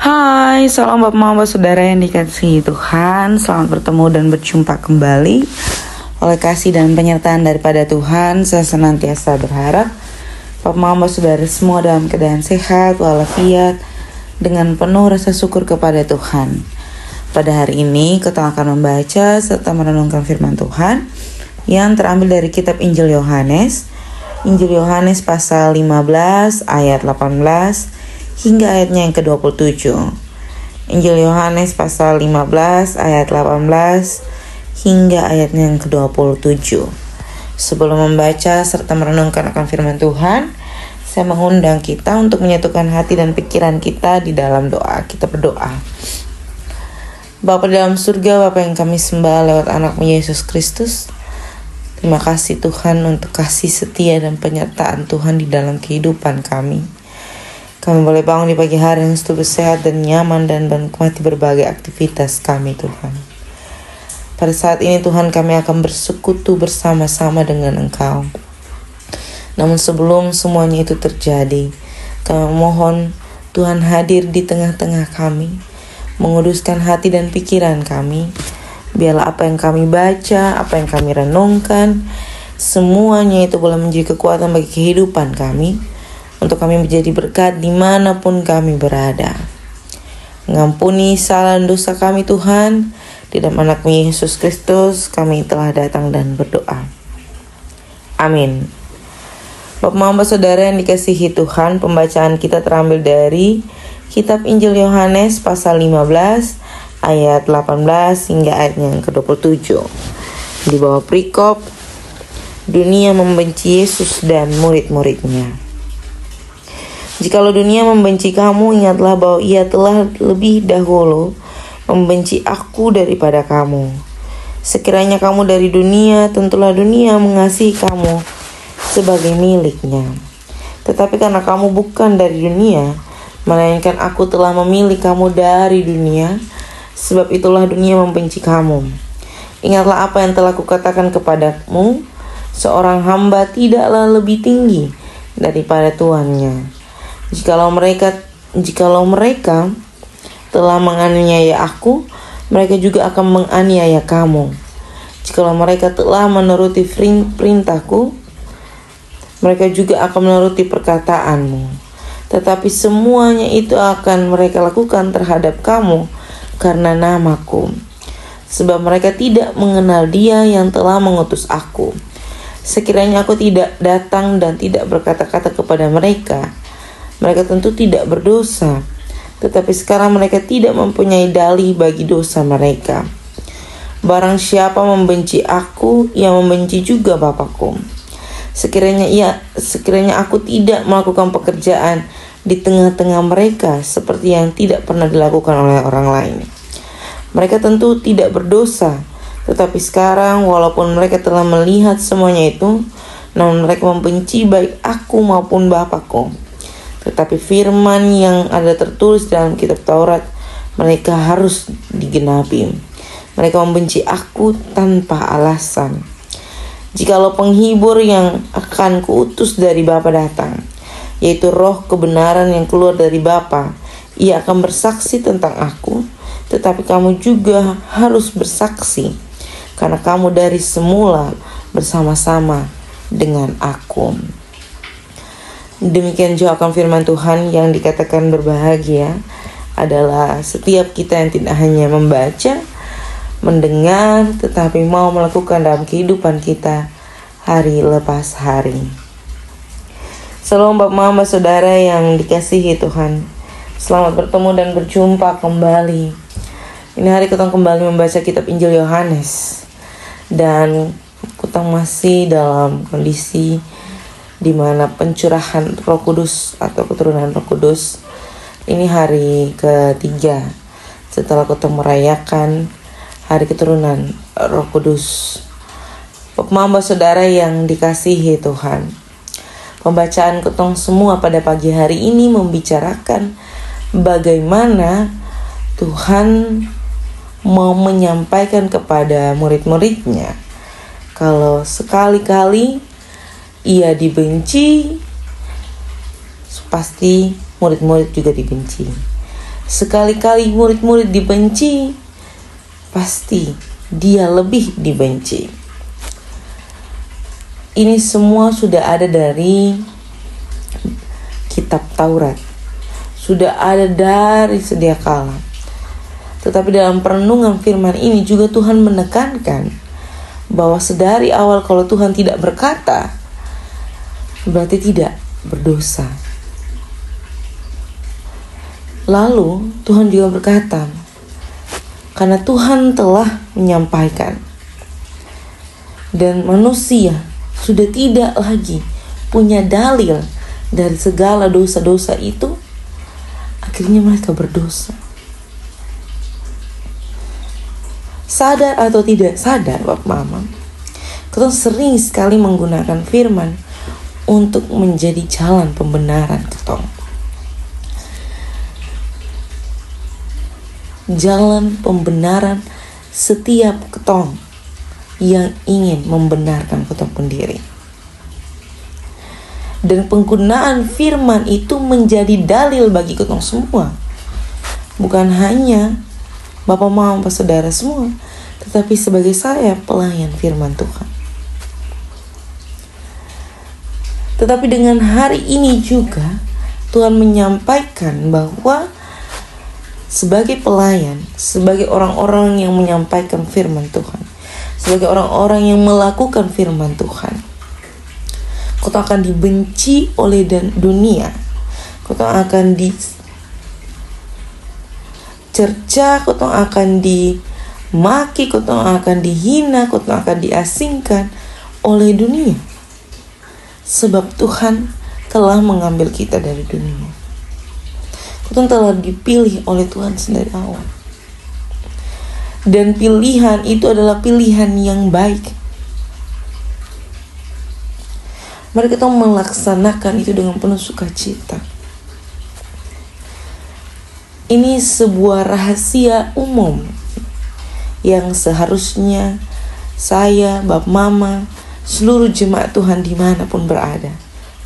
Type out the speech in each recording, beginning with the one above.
Hai, salam Bapak Mama Saudara yang dikasihi Tuhan. Selamat bertemu dan berjumpa kembali. Oleh kasih dan penyertaan daripada Tuhan, saya senantiasa berharap Bapak Mama Saudara semua dalam keadaan sehat walafiat, dengan penuh rasa syukur kepada Tuhan. Pada hari ini kita akan membaca serta merenungkan firman Tuhan yang terambil dari kitab Injil Yohanes. Injil Yohanes pasal 15 ayat 18 hingga ayatnya yang ke-27. Injil Yohanes pasal 15 ayat 18 hingga ayatnya yang ke-27. Sebelum membaca serta merenungkan akan firman Tuhan, saya mengundang kita untuk menyatukan hati dan pikiran kita di dalam doa. Kita berdoa. Bapa dalam surga, Bapa yang kami sembah lewat anak-Mu Yesus Kristus, terima kasih Tuhan untuk kasih setia dan penyertaan Tuhan di dalam kehidupan kami. Kami boleh bangun di pagi hari yang selalu sehat dan nyaman dan menikmati berbagai aktivitas kami Tuhan. Pada saat ini Tuhan, kami akan bersekutu bersama-sama dengan Engkau. Namun sebelum semuanya itu terjadi, kami mohon Tuhan hadir di tengah-tengah kami, menguduskan hati dan pikiran kami. Biarlah apa yang kami baca, apa yang kami renungkan, semuanya itu boleh menjadi kekuatan bagi kehidupan kami, untuk kami menjadi berkat dimanapun kami berada. Mengampuni salah dan dosa kami Tuhan. Di dalam anak-Mu Yesus Kristus kami telah datang dan berdoa. Amin. Bapak Mama Saudara yang dikasihi Tuhan, pembacaan kita terambil dari kitab Injil Yohanes pasal 15 ayat 18 hingga ayatnya yang ke-27. Di bawah perikop, dunia membenci Yesus dan murid-muridnya. Jikalau dunia membenci kamu, ingatlah bahwa ia telah lebih dahulu membenci aku daripada kamu. Sekiranya kamu dari dunia, tentulah dunia mengasihi kamu sebagai miliknya. Tetapi karena kamu bukan dari dunia, melainkan aku telah memilih kamu dari dunia, sebab itulah dunia membenci kamu. Ingatlah apa yang telah kukatakan kepadamu, seorang hamba tidaklah lebih tinggi daripada tuannya. Jikalau mereka telah menganiaya aku, mereka juga akan menganiaya kamu. Jikalau mereka telah menuruti perintahku, mereka juga akan menuruti perkataanmu. Tetapi semuanya itu akan mereka lakukan terhadap kamu karena namaku, sebab mereka tidak mengenal Dia yang telah mengutus aku. Sekiranya aku tidak datang dan tidak berkata-kata kepada mereka, mereka tentu tidak berdosa. Tetapi sekarang mereka tidak mempunyai dalih bagi dosa mereka. Barang siapa membenci aku, ia membenci juga Bapakku. Sekiranya aku tidak melakukan pekerjaan di tengah-tengah mereka seperti yang tidak pernah dilakukan oleh orang lain, mereka tentu tidak berdosa. Tetapi sekarang walaupun mereka telah melihat semuanya itu, namun mereka membenci baik aku maupun Bapakku. Tetapi firman yang ada tertulis dalam kitab Taurat mereka harus digenapi. Mereka membenci aku tanpa alasan. Jikalau penghibur yang akan kuutus dari Bapa datang, yaitu roh kebenaran yang keluar dari Bapa, ia akan bersaksi tentang aku. Tetapi kamu juga harus bersaksi, karena kamu dari semula bersama-sama dengan aku. Demikian juga akan firman Tuhan yang dikatakan berbahagia adalah setiap kita yang tidak hanya membaca, mendengar, tetapi mau melakukan dalam kehidupan kita hari lepas hari. Salam Bapak Mama Saudara yang dikasihi Tuhan, selamat bertemu dan berjumpa kembali. Ini hari kita kembali membaca kitab Injil Yohanes, dan kita masih dalam kondisi di mana pencurahan Roh Kudus atau keturunan Roh Kudus. Ini hari ketiga setelah kita merayakan hari keturunan Roh Kudus. Bapak Mama Saudara yang dikasihi Tuhan, pembacaan ketong semua pada pagi hari ini membicarakan bagaimana Tuhan mau menyampaikan kepada murid-muridnya kalau sekali-kali ia dibenci, pasti murid-murid juga dibenci. Sekali-kali murid-murid dibenci, pasti dia lebih dibenci. Ini semua sudah ada dari kitab Taurat, sudah ada dari sedia kala. Tetapi dalam perenungan firman ini juga Tuhan menekankan bahwa sedari awal kalau Tuhan tidak berkata, berarti tidak berdosa. Lalu Tuhan juga berkata, karena Tuhan telah menyampaikan dan manusia sudah tidak lagi punya dalil dari segala dosa-dosa itu, akhirnya mereka berdosa. Sadar atau tidak sadar, Bapak Mama, kita sering sekali menggunakan firman untuk menjadi jalan pembenaran ketong. Jalan pembenaran setiap ketong yang ingin membenarkan ketong sendiri. Dan penggunaan firman itu menjadi dalil bagi ketong semua. Bukan hanya Bapak Mama Saudara semua, tetapi sebagai saya pelayan firman Tuhan. Tetapi dengan hari ini juga Tuhan menyampaikan bahwa sebagai pelayan, sebagai orang-orang yang menyampaikan firman Tuhan, sebagai orang-orang yang melakukan firman Tuhan, kau akan dibenci oleh dunia, kau akan dicerca, kau akan dimaki, kau akan dihina, kau akan diasingkan oleh dunia. Sebab Tuhan telah mengambil kita dari dunia. Kita telah dipilih oleh Tuhan sendiri awal. Dan pilihan itu adalah pilihan yang baik. Mari kita melaksanakan itu dengan penuh sukacita. Ini sebuah rahasia umum yang seharusnya saya, Bapak Mama, seluruh jemaat Tuhan dimanapun berada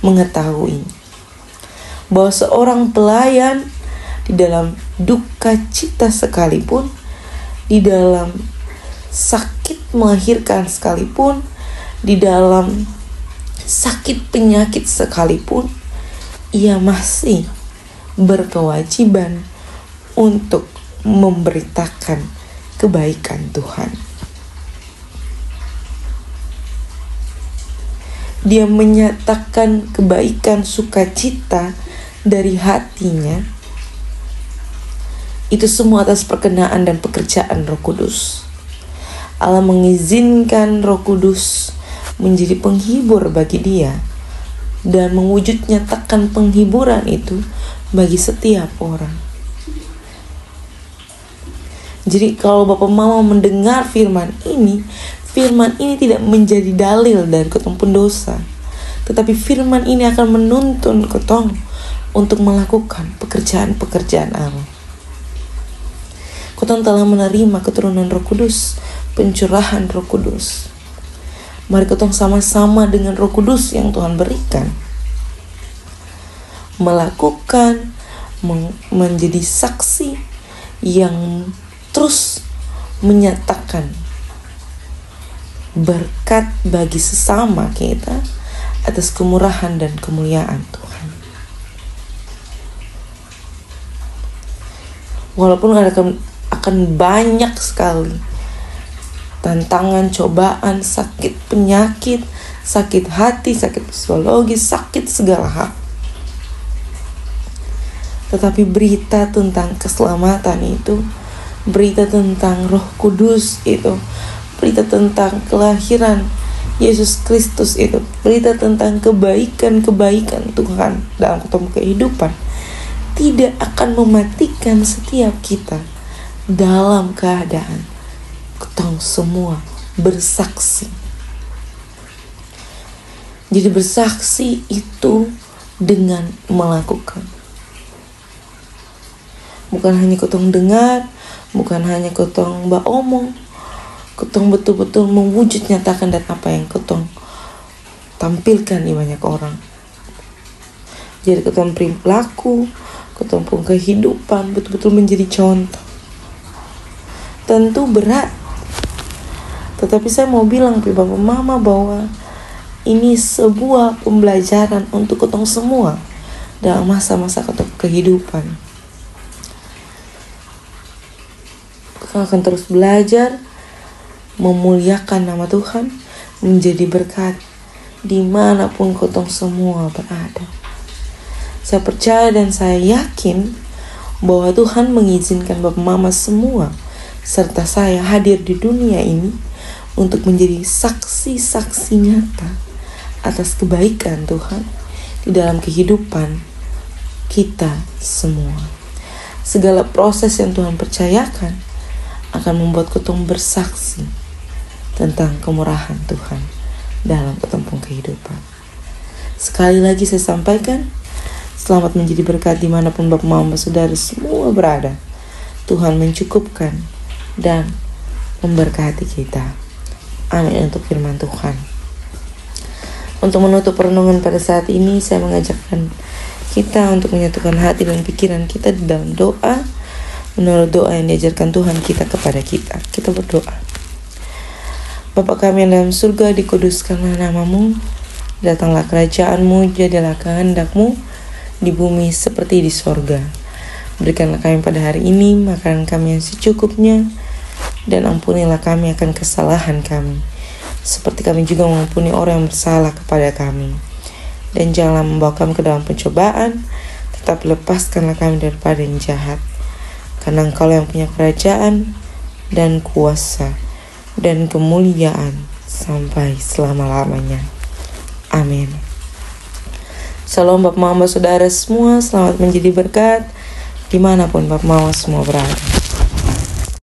mengetahui bahwa seorang pelayan di dalam duka cita sekalipun, di dalam sakit melahirkan sekalipun, di dalam sakit penyakit sekalipun, ia masih berkewajiban untuk memberitakan kebaikan Tuhan. Dia menyatakan kebaikan sukacita dari hatinya. Itu semua atas perkenaan dan pekerjaan Roh Kudus. Allah mengizinkan Roh Kudus menjadi penghibur bagi dia dan mewujud nyatakan penghiburan itu bagi setiap orang. Jadi kalau Bapak Mama mendengar firman ini tidak menjadi dalil dari ketong pendosa, tetapi firman ini akan menuntun ketong untuk melakukan pekerjaan-pekerjaan Allah. Ketong telah menerima keturunan Roh Kudus, pencurahan Roh Kudus. Mari ketong sama-sama dengan Roh Kudus yang Tuhan berikan melakukan, menjadi saksi yang terus menyatakan berkat bagi sesama kita atas kemurahan dan kemuliaan Tuhan. Walaupun akan banyak sekali tantangan, cobaan, sakit, penyakit, sakit hati, sakit psikologis, sakit segala hal, tetapi berita tentang keselamatan itu, berita tentang Roh Kudus itu, berita tentang kelahiran Yesus Kristus itu, berita tentang kebaikan-kebaikan Tuhan dalam kehidupan, tidak akan mematikan setiap kita dalam keadaan ketong semua bersaksi. Jadi bersaksi itu dengan melakukan. Bukan hanya ketong dengar, bukan hanya ketong omong, ketong betul-betul mewujud nyatakan dan apa yang ketong tampilkan di banyak orang. Jadi ketong perilaku, Ketong pun kehidupan betul-betul menjadi contoh. Tentu berat, tetapi saya mau bilang ke Bapak Mama bahwa ini sebuah pembelajaran untuk ketong semua dalam masa-masa ketong kehidupan. Kita akan terus belajar memuliakan nama Tuhan, menjadi berkat dimanapun ketong semua berada. Saya percaya dan saya yakin bahwa Tuhan mengizinkan Bapak Mama semua serta saya hadir di dunia ini untuk menjadi saksi-saksi nyata atas kebaikan Tuhan di dalam kehidupan kita semua. Segala proses yang Tuhan percayakan akan membuat ketong bersaksi tentang kemurahan Tuhan dalam ketempung kehidupan. Sekali lagi saya sampaikan, selamat menjadi berkat dimanapun Bapak Mama Saudara semua berada. Tuhan mencukupkan dan memberkati kita. Amin untuk firman Tuhan. Untuk menutup renungan pada saat ini, saya mengajakkan kita untuk menyatukan hati dan pikiran kita di dalam doa menurut doa yang diajarkan Tuhan kita kepada kita. Kita berdoa. Bapa kami yang dalam surga, dikuduskanlah namamu, datanglah kerajaanmu, jadilah kehendakmu di bumi seperti di sorga. Berikanlah kami pada hari ini makanan kami yang secukupnya, dan ampunilah kami akan kesalahan kami, seperti kami juga mengampuni orang yang bersalah kepada kami. Dan janganlah membawa kami ke dalam pencobaan, tetapi lepaskanlah kami daripada yang jahat. Karena Engkau yang punya kerajaan dan kuasa dan kemuliaan sampai selama-lamanya. Amin. Shalom Bapak Mama Saudara semua, selamat menjadi berkat dimanapun Bapak Mama semua berada.